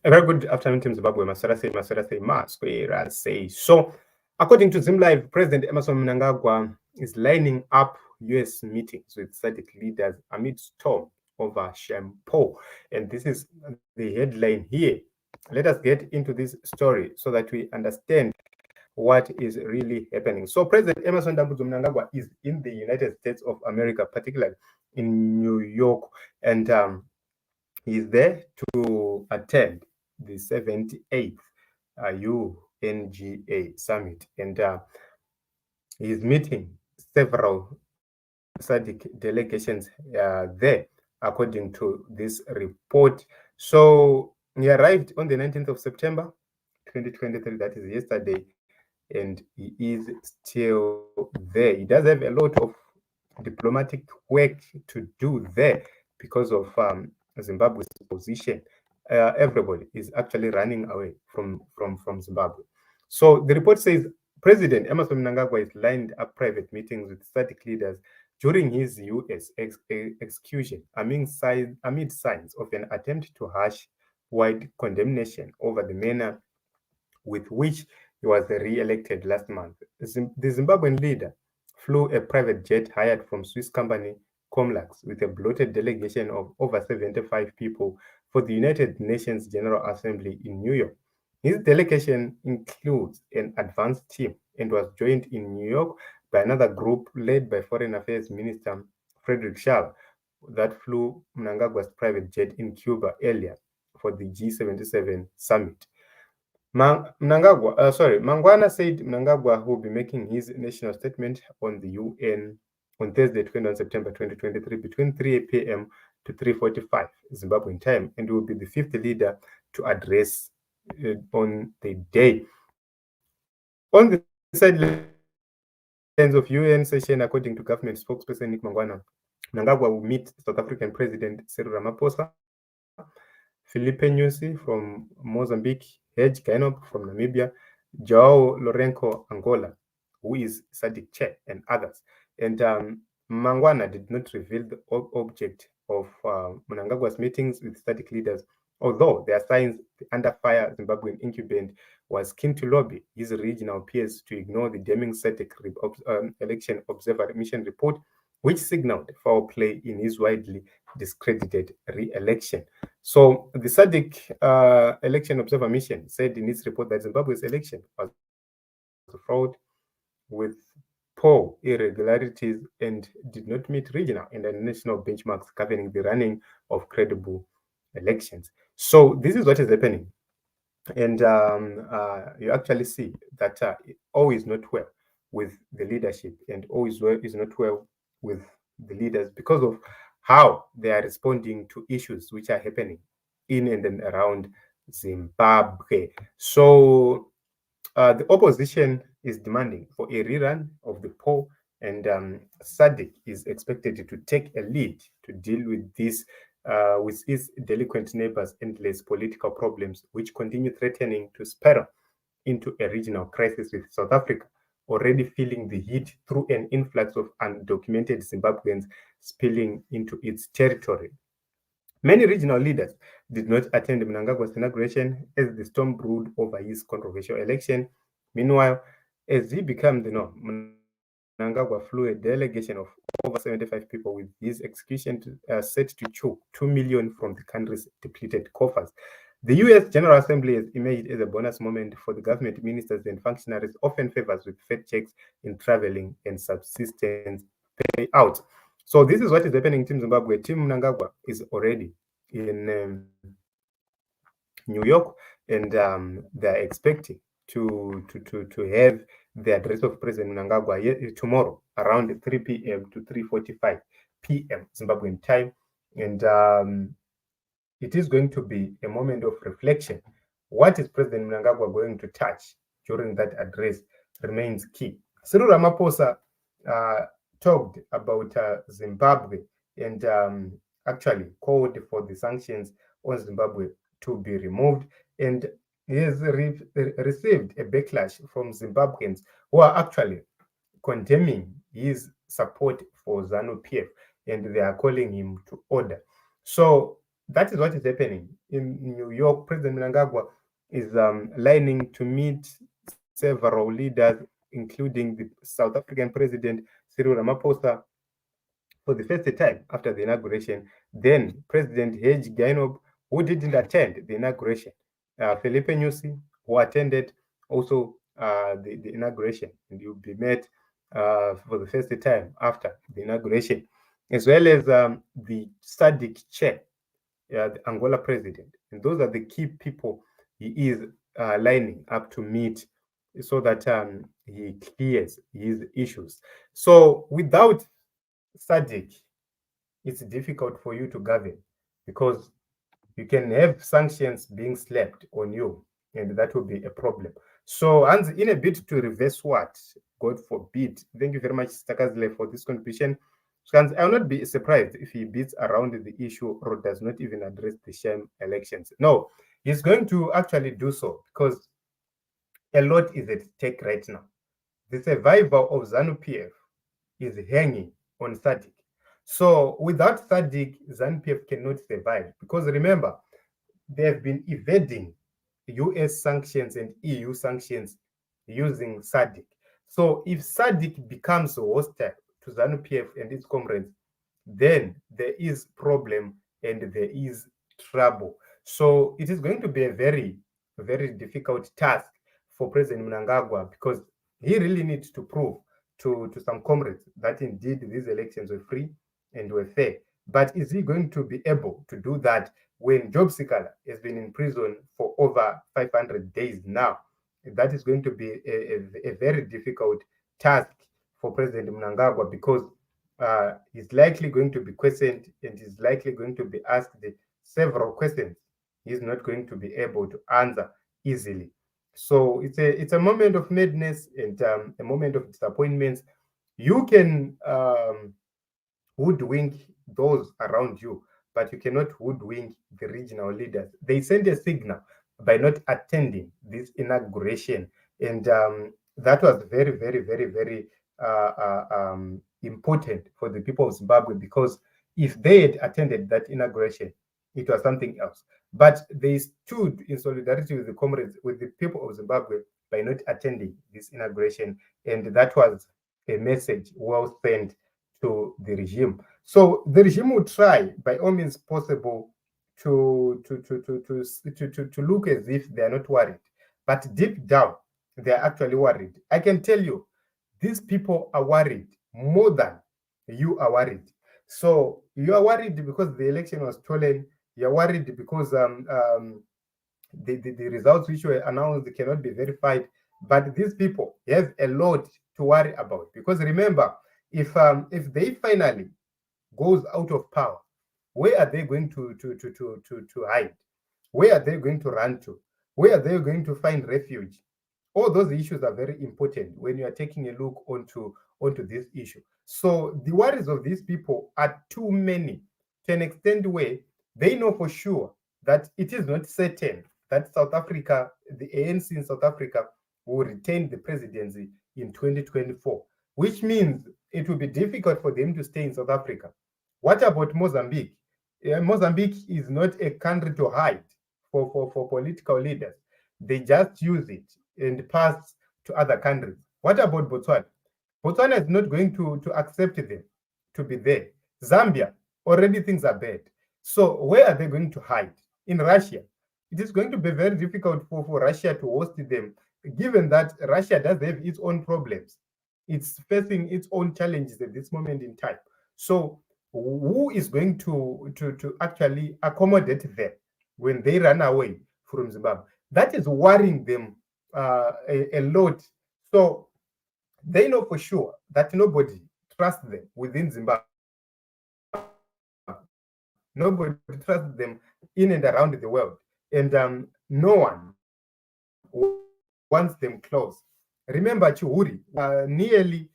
A very good afternoon, Team Zimbabwe. Maswera say. So, according to ZimLive, President Emerson Mnangagwa is lining up US meetings with SADC leaders amid storm over shampoo. And this is the headline here. Let us get into this story so that we understand what is really happening. So, President Emerson Mnangagwa is in the United States of America, particularly in New York, and he's there to attend the 78th UNGA summit, and he's meeting several SADC delegations there, according to this report. So he arrived on the 19th of September 2023, that is yesterday, and he is still there. He does have a lot of diplomatic work to do there because of Zimbabwe's position. Everybody is actually running away from Zimbabwe. So the report says President Emerson Mnangagwa is lined up private meetings with SADC leaders during his US excursion amid signs of an attempt to hush wide condemnation over the manner with which he was re-elected last month. The Zimbabwean leader flew a private jet hired from Swiss company Comlax with a bloated delegation of over 75 people for the United Nations General Assembly in New York. His delegation includes an advanced team and was joined in New York by another group led by Foreign Affairs Minister Frederick Shall that flew Mnangagwa's private jet in Cuba earlier for the G77 summit. Mangwana said Mnangagwa will be making his national statement on the UN on Thursday, 21 September 2023, between 3 p.m. to 3:45 Zimbabwean time, and will be the fifth leader to address on the day. On the sidelines of UN session, according to government spokesperson Nick Mangwana, Mnangagwa will meet South African President Cyril Ramaphosa, Filipe Nyusi from Mozambique, Hage Geingob from Namibia, Joao Lourenço Angola, who is SADC chair, and others. And Mangwana did not reveal the object of Mnangagwa's meetings with SADC leaders, although there are signs the under-fire Zimbabwean incumbent was keen to lobby his regional peers to ignore the damning SADC election observer mission report, which signaled foul play in his widely discredited re-election. So the SADC election observer mission said in its report that Zimbabwe's election was fraud with poor irregularities and did not meet regional and international benchmarks governing the running of credible elections. So this is what is happening. And you actually see that all is not well with the leadership, and all is not well with the leaders because of how they are responding to issues which are happening in and around Zimbabwe. So the opposition is demanding for a rerun of the poll, and SADC is expected to take a lead to deal with this with its delinquent neighbors' endless political problems, which continue threatening to spiral into a regional crisis, with South Africa already feeling the heat through an influx of undocumented Zimbabweans spilling into its territory. Many regional leaders did not attend Mnangagwa's inauguration as the storm brewed over his controversial election. Meanwhile, as he became the norm, Mnangagwa flew a delegation of over 75 people with his execution set to choke 2 million from the country's depleted coffers. The US General Assembly has emerged as a bonus moment for the government ministers and functionaries, often favors with fat checks in traveling and subsistence payouts. So this is what is happening in Team Zimbabwe. Team Mnangagwa is already in New York, and they're expecting to have the address of President Mnangagwa tomorrow around 3 p.m. to 3:45 p.m. Zimbabwean time, and it is going to be a moment of reflection. What is President Mnangagwa going to touch during that address remains key. Cyril Ramaphosa talked about Zimbabwe and actually called for the sanctions on Zimbabwe to be removed, and he has received a backlash from Zimbabweans who are actually condemning his support for ZANU-PF, and they are calling him to order. So That is what is happening in New York. President Mnangagwa is lining to meet several leaders, including the South African President Cyril Ramaphosa, for the first time after the inauguration. Then President Hage Geingob, who didn't attend the inauguration, Felipe Nyusi, who attended also the inauguration, and you'll be met for the first time after the inauguration, as well as the SADC chair, the Angola president. And those are the key people he is lining up to meet so that he clears his issues. So without SADC, it's difficult for you to govern because you can have sanctions being slapped on you, and that will be a problem. So, and in a bid to reverse what, God forbid, thank you very much, Stakazle, for this contribution. I will not be surprised if he beats around the issue or does not even address the sham elections. No, he's going to actually do so because a lot is at stake right now. The survival of ZANU-PF is hanging on SADC. So without SADC, ZANU-PF cannot survive because remember, they have been evading US sanctions and EU sanctions using SADC. So if SADC becomes hostile to ZANU-PF and its comrades, then there is problem and there is trouble. So it is going to be a very, very difficult task for President Mnangagwa because he really needs to prove to some comrades that indeed these elections were free and were fair. But is he going to be able to do that when Job Sikala has been in prison for over 500 days now? That is going to be a very difficult task for President Mnangagwa because he's likely going to be questioned and is likely going to be asked several questions he's not going to be able to answer easily. So it's a moment of madness and a moment of disappointments. You can hoodwink those around you, but you cannot hoodwink the regional leaders. They sent a signal by not attending this inauguration, and that was very, very, very, very important for the people of Zimbabwe because if they had attended that inauguration, it was something else. But they stood in solidarity with the comrades, with the people of Zimbabwe by not attending this inauguration, and that was a message well sent to the regime. So the regime will try by all means possible to look as if they are not worried, but deep down they are actually worried. I can tell you, these people are worried more than you are worried. So you are worried because the election was stolen. You are worried because the results which were announced cannot be verified. But these people have a lot to worry about because remember, if they finally goes out of power, where are they going to hide? Where are they going to run to? Where are they going to find refuge? All those issues are very important when you are taking a look onto this issue. So the worries of these people are too many to an extent where they know for sure that it is not certain that South Africa, the ANC in South Africa, will retain the presidency in 2024, which means it will be difficult for them to stay in South Africa. What about Mozambique? Mozambique is not a country to hide for political leaders. They just use it and pass to other countries. What about Botswana? Botswana is not going to accept them to be there. Zambia, already things are bad. So where are they going to hide? In Russia. It is going to be very difficult for Russia to host them, given that Russia does have its own problems. It's facing its own challenges at this moment in time. So who is going to actually accommodate them when they run away from Zimbabwe? That is worrying them a lot. So they know for sure that nobody trusts them within Zimbabwe. Nobody trusts them in and around the world. And no one wants them close. Remember, Chihuri nearly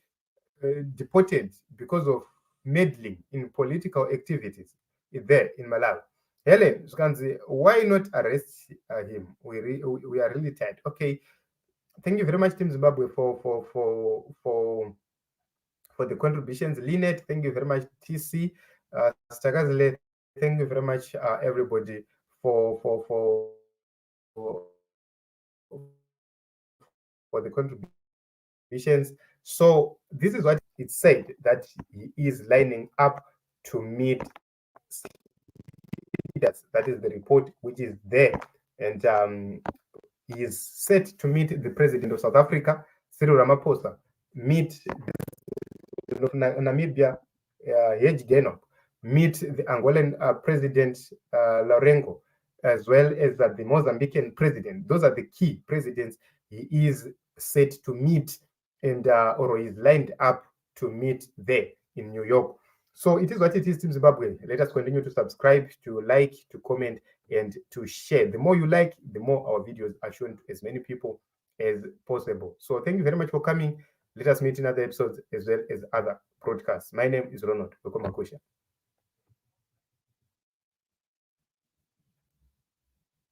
deported because of meddling in political activities there in Malawi. Helen Skanzi, why not arrest him? We are really tired. Okay, thank you very much, Team Zimbabwe, for the contributions. Linet, thank you very much. TC, Stakazile, thank you very much, everybody, for the contributions. So this is what it said, that he is lining up to meet leaders. That is the report which is there. And he is set to meet the president of South Africa, Cyril Ramaphosa, meet of Namibia, Hedge Genop, meet the Angolan president, Lourenço, as well as the Mozambican president. Those are the key presidents he is set to meet, and or is lined up to meet there in New York. So it is what it is, Team Zimbabwe. Let us continue to subscribe, to like, to comment, and to share. The more you like, the more our videos are shown to as many people as possible. So thank you very much for coming. Let us meet in other episodes as well as other broadcasts. My name is Ronald Lokomakusha.